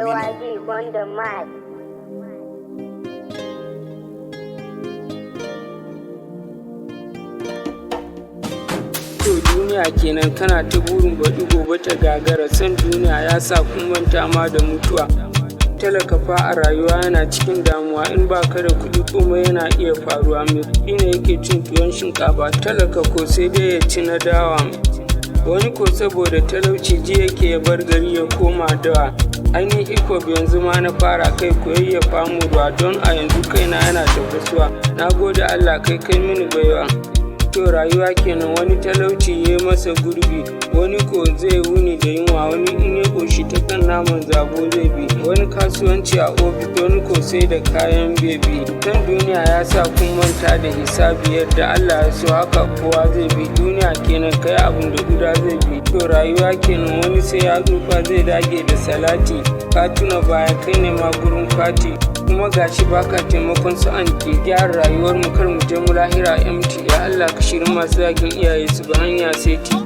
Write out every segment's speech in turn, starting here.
AYD on the mic. To duniya kenan kana ta burin baɗi gobe ta gagara, san duniya ya sa kun manta ma da mutuwa. Talaka fa a rayuwa yana cikin damuwa, in ba ka da kuɗi komai yana iya faruwa. Mai kuɗi ne yake cin tuwon shinkafa, talaka ko sai dai ya ci na dawa. Wani ko saboda talauci ji yake ya bar gari ya koma dawa. Ainihin ikob yanzu ma na fara kai koyayya famu ruwa, don a yanzu kaina yana tafasuwa. Na gode Allah kai mini baiwa. To rayuwa kenan, wani talauci ya masa gurbi, wani ko zai wuni da yunwa, wani in ya koshi ta kan naman zabo zai bi, wani kasuwanci a ofis, wani ko sai da kayan bebi. Kan duniya ya sa kun manta da hisabi, yadda Allah ya so haka kowa zai bi. Duniya kenan, kai abin da guda zai bi. To rayuwa kenan, wani sai ya tsufa zai dage da salati, ka tuna baya kai ne ma gurin fati, kuma gashi baka taimakon su an ke gyara rayuwar mu, kar mu je mu lahira empty. Ya Allah ka shirin masu zagin iyaye su ba hanya seti.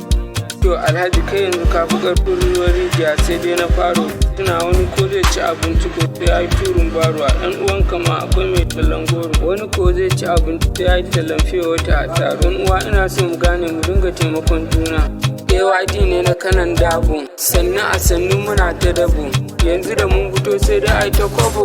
To alhaji kai yanzu ka fi ƙarfin ruwan rijiya sai dai na faro. Tuna wani ko zai ci abinci ko sai ya yi turun baruwa, ɗan uwanka ma akwai mai tallan goro, wani ko zai ci abinci sai ya yi tallan fiye wata a taron uwa. Ina so mu gane mu dinga taimakon juna. AYD ne na kanan dabo, sannan a sannu muna ta dabo, yanzu da mun fito sai dai ai ta kwabo.